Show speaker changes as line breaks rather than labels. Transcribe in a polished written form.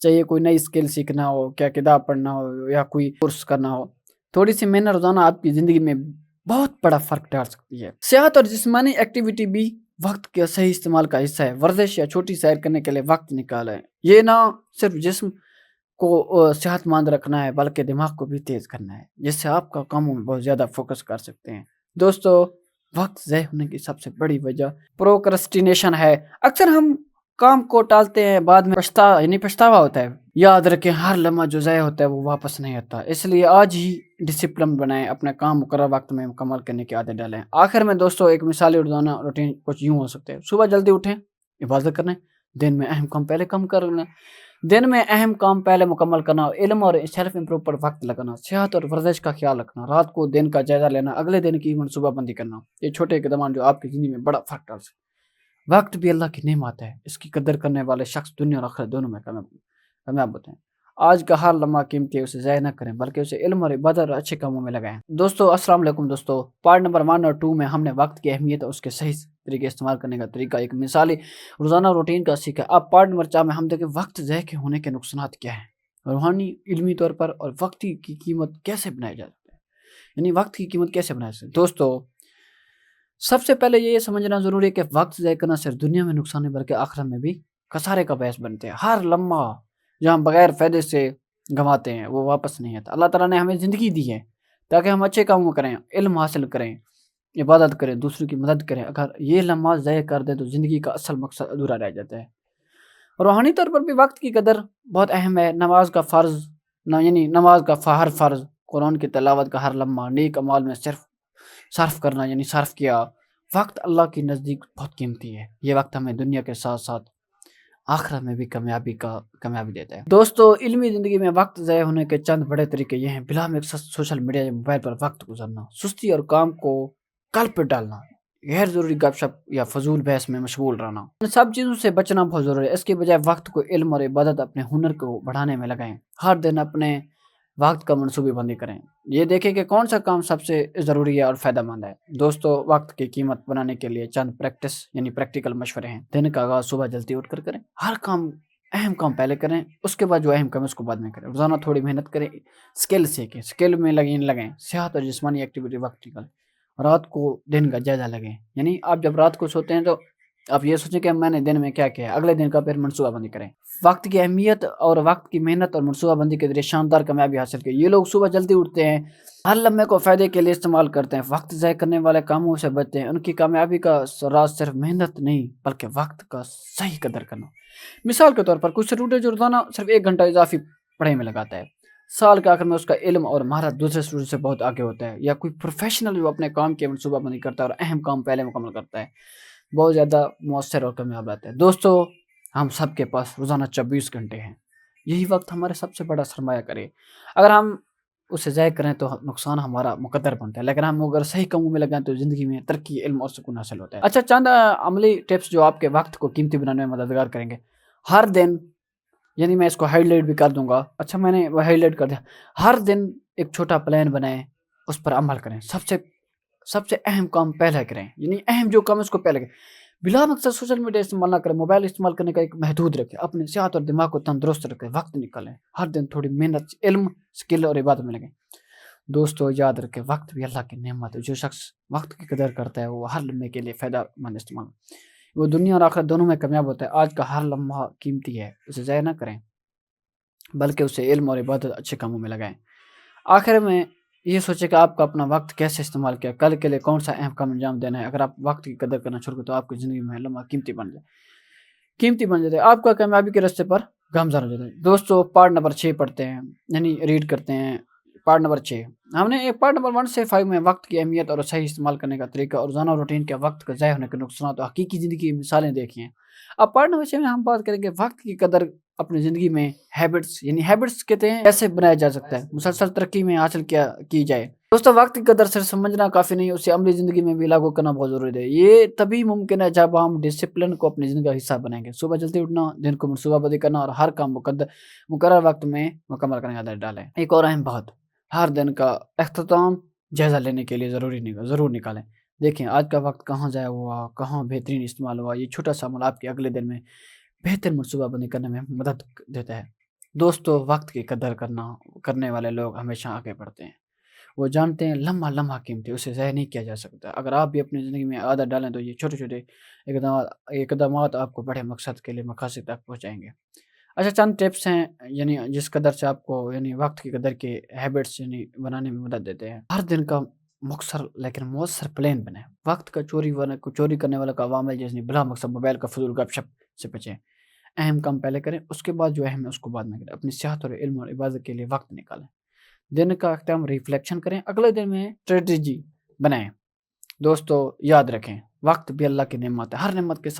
چاہیے کوئی نئی اسکل سیکھنا ہو، کیا کتاب پڑھنا ہو یا کوئی کورس کرنا ہو، تھوڑی سی محنت روزانہ آپ کی زندگی میں بہت بڑا فرق ڈال سکتی ہے۔ صحت اور جسمانی ایکٹیویٹی بھی وقت کے صحیح استعمال کا حصہ ہے۔ ورزش یا چھوٹی سیر کرنے کے لیے وقت نکالیں، یہ نہ صرف جسم کو صحت مند رکھنا ہے بلکہ دماغ کو بھی تیز کرنا ہے، جس سے آپ کا کاموں میں بہت زیادہ فوکس کر سکتے ہیں۔ دوستو، وقت ضائع ہونے کی سب سے بڑی وجہ پروکرسٹینیشن ہے۔ اکثر ہم کام کو ٹالتے ہیں، بعد میں پچھتاوا ہوتا ہے۔ یاد رکھیں، ہر لمحہ جو ضائع ہوتا ہے وہ واپس نہیں آتا، اس لیے آج ہی ڈسپلن بنائیں، اپنے کام مقررہ وقت میں مکمل کرنے کی عادت ڈالیں۔ آخر میں دوستو، ایک مثالی روزانہ روٹین کچھ یوں ہو سکتے ہیں۔ صبح جلدی اٹھیں، عبادت کریں، دن میں اہم کام پہلے مکمل کرنا، علم اور سیلف امپروو پر وقت لگانا، صحت اور ورزش کا خیال رکھنا، رات کو دن کا جائزہ لینا، اگلے دن کی منصوبہ بندی کرنا۔ یہ چھوٹے اقدامات جو آپ کی زندگی میں بڑا فرق ڈال سکتے ہیں۔ وقت بھی اللہ کی نعمت ہے، اس کی قدر کرنے والے شخص دنیا اور آخرت دونوں میں کامیاب ہوتے ہیں۔ آج کا ہر لمحہ قیمتی ہے، اسے ضائع نہ کریں بلکہ اسے علم اور عبادت اور اچھے کاموں میں لگائیں۔ دوستو، السلام علیکم دوستو۔ پارٹ نمبر 1 اور 2 میں ہم نے وقت کی اہمیت اور اس کے صحیح طریقے استعمال کرنے کا طریقہ، ایک مثالی روزانہ روٹین کا سیکھا۔ اب پارٹ نمبر 4 میں ہم دیکھیں وقت ضائع ہونے کے نقصانات کیا ہیں، روحانی، علمی طور پر، اور وقت کی قیمت کیسے بنائی جا سکتی ہے، یعنی وقت کی قیمت کیسے بنائی سکتے ہیں۔ دوستو، سب سے پہلے یہ سمجھنا ضروری ہے کہ وقت ضائع کرنا صرف دنیا میں نقصان نہیں بلکہ آخرت میں بھی خسارے کا باعث بنتے ہیں۔ ہر لمحہ جو ہم بغیر فائدے سے گنواتے ہیں وہ واپس نہیں آتا۔ اللہ تعالیٰ نے ہمیں زندگی دی ہے تاکہ ہم اچھے کاموں کریں، علم حاصل کریں، عبادت کریں، دوسروں کی مدد کریں۔ اگر یہ لمحہ ضائع کر دیں تو زندگی کا اصل مقصد ادھورا رہ جاتا ہے۔ روحانی طور پر بھی وقت کی قدر بہت اہم ہے۔ نماز کا ہر فرض، قرآن کی تلاوت کا ہر لمحہ، نیک اعمال میں صرف کرنا یعنی صرف کیا وقت اللہ کی نزدیک بہت قیمتی ہے۔ یہ وقت ہمیں دنیا کے ساتھ ساتھ آخرت میں بھی کامیابی دیتا ہے۔ دوستو، علمی زندگی میں وقت ضائع ہونے کے چند بڑے طریقے یہ ہیں۔ بلا مقصد سوشل میڈیا یا موبائل پر وقت گزارنا، سستی اور کام کو کل پہ ڈالنا، غیر ضروری گپ شپ یا فضول بحث میں مشغول رہنا، ان سب چیزوں سے بچنا بہت ضروری ہے۔ اس کے بجائے وقت کو علم اور عبادت، اپنے ہنر کو بڑھانے میں لگائیں۔ ہر دن اپنے وقت کا منصوبہ بندی کریں، یہ دیکھیں کہ کون سا کام سب سے ضروری ہے اور فائدہ مند ہے۔ دوستو، وقت کی قیمت بنانے کے لیے چند پریکٹیکل مشورے ہیں۔ دن کا آغاز صبح جلدی اٹھ کر کریں، ہر اہم کام پہلے کریں، اس کے بعد جو اہم کام ہے اس کو بعد میں کریں۔ روزانہ تھوڑی محنت کریں، اسکل سیکھیں، اسکل میں لگیں۔ صحت اور جسمانی ایکٹیویٹی وقت نکالیں، رات کو دن کا جائزہ لگیں، یعنی آپ جب رات کو سوتے ہیں تو آپ یہ سوچیں کہ میں نے دن میں کیا کیا ہے، اگلے دن کا پھر منصوبہ بندی کریں۔ وقت کی اہمیت اور وقت کی محنت اور منصوبہ بندی کے ذریعے شاندار کامیابی حاصل کی۔ یہ لوگ صبح جلدی اٹھتے ہیں، ہر لمحے کو فائدے کے لیے استعمال کرتے ہیں، وقت ضائع کرنے والے کاموں سے بچتے ہیں۔ ان کی کامیابی کا راز صرف محنت نہیں بلکہ وقت کا صحیح قدر کرنا۔ مثال کے طور پر کچھ اسٹوڈنٹ جو روزانہ صرف 1 گھنٹہ اضافی پڑھائی میں لگاتا ہے، سال کے آخر میں اس کا علم اور مہارت دوسرے اسٹوڈنٹ سے بہت آگے ہوتا ہے۔ یا کوئی پروفیشنل جو اپنے کام کی منصوبہ بندی کرتا ہے اور اہم کام پہلے مکمل کرتا ہے، بہت زیادہ مؤثر اور کامیاب رہتا ہے۔ دوستو، ہم سب کے پاس روزانہ 24 گھنٹے ہیں، یہی وقت ہمارے سب سے بڑا سرمایہ کرے۔ اگر ہم اسے ضائع کریں تو نقصان ہمارا مقدر بنتا ہے، لیکن ہم اگر صحیح کاموں میں لگائیں تو زندگی میں ترقی، علم اور سکون حاصل ہوتا ہے۔ اچھا، چند عملی ٹپس جو آپ کے وقت کو قیمتی بنانے میں مددگار کریں گے۔ ہر دن، یعنی میں اس کو ہائی لائٹ بھی کر دوں گا، اچھا میں نے وہ ہائی لائٹ کر دیا۔ ہر دن ایک چھوٹا پلان بنائیں، اس پر عمل کریں، سب سے اہم کام پہلے کریں، یعنی اہم جو کام ہے اس کو پہلے کریں۔ بلا مقصد سوشل میڈیا استعمال نہ کریں، موبائل استعمال کرنے کا ایک محدود رکھیں، اپنی صحت اور دماغ کو تندرست رکھیں، وقت نکالیں، ہر دن تھوڑی محنت، علم، اسکل اور عبادت میں لگیں۔ دوستو، یاد رکھیں وقت بھی اللہ کی نعمت ہے، جو شخص وقت کی قدر کرتا ہے وہ ہر لمحے کے لیے فائدہ مند استعمال، وہ دنیا اور آخرت دونوں میں کامیاب ہوتا ہے۔ آج کا ہر لمحہ قیمتی ہے، اسے ضائع نہ کریں بلکہ اسے علم اور عبادت اچھے کاموں میں لگائیں۔ آخر میں یہ سوچیں کہ آپ کا اپنا وقت کیسے استعمال کیا، کل کے لیے کون سا اہم کام انجام دینا ہے۔ اگر آپ وقت کی قدر کرنا شروع کریں تو آپ کی زندگی میں لمحہ قیمتی بن جاتے ہیں، آپ کا کامیابی کے راستے پر گامزن ہو جاتا ہے۔ دوستو، پارٹ نمبر 6 پڑھتے ہیں، یعنی ریڈ کرتے ہیں۔ پارٹ نمبر 6 ہم نے پارٹ نمبر 1 سے 5 میں وقت کی اہمیت اور صحیح استعمال کرنے کا طریقہ اور روزانہ روٹین کے وقت کا ضائع ہونے کے نقصانات اور حقیقی زندگی کی مثالیں دیکھی ہیں۔ اب پارٹ نمبر 6 میں ہم بات کریں گے وقت کی قدر اپنی زندگی میں ہیبٹس کہتے ہیں کیسے بنایا جا سکتا ہے، مسلسل ترقی میں حاصل کی جائے۔ دوستو، وقت کی قدر صرف سمجھنا کافی نہیں، اسے عملی زندگی میں بھی لاگو کرنا بہت ضروری ہے۔ یہ تبھی ممکن ہے جب ہم ڈسپلن کو اپنی زندگی کا حصہ بنائیں گے۔ صبح جلدی اٹھنا، دن کو منصوبہ بندی کرنا اور ہر کام مقررہ وقت میں مکمل کرنے کا عادت ڈالیں۔ ایک اور اہم بات، ہر دن کا اختتام جائزہ لینے کے لیے ضرور نکالیں۔ دیکھیں آج کا وقت کہاں ضائع ہوا، کہاں بہترین استعمال ہوا۔ یہ چھوٹا سا عمل آپ کے اگلے دن میں بہتر منصوبہ بندی کرنے میں مدد دیتا ہے۔ دوستو وقت کی قدر کرنے والے لوگ ہمیشہ آگے بڑھتے ہیں۔ وہ جانتے ہیں لمحہ لمحہ قیمتی، اسے ضائع نہیں کیا جا سکتا۔ اگر آپ بھی اپنی زندگی میں عادت ڈالیں تو یہ چھوٹے چھوٹے اقدامات آپ کو بڑے مقصد کے لیے مقاصد تک پہنچائیں گے۔ اچھا، چند ٹپس ہیں یعنی جس قدر سے آپ کو یعنی وقت کی قدر کے ہیبٹس یعنی بنانے میں مدد دیتے ہیں۔ ہر دن کا مختصر لیکن مؤثر پلان بنائیں۔ وقت کا چوری کرنے والا کا عوامل جیسے بلا مقصد موبائل کا فضول گپ شپ سے بچیں۔ اہم کام پہلے کریں، اس کے بعد جو اہم ہے اس کو بعد میں کریں۔ اپنی صحت اور علم اور عبادت کے لیے وقت نکالیں۔ دن کا اختتام ریفلیکشن کریں، اگلے دن میں اسٹریٹجی بنائیں۔ دوستو یاد رکھیں، وقت بھی اللہ کی نعمت ہے، ہر نعمت کے ساتھ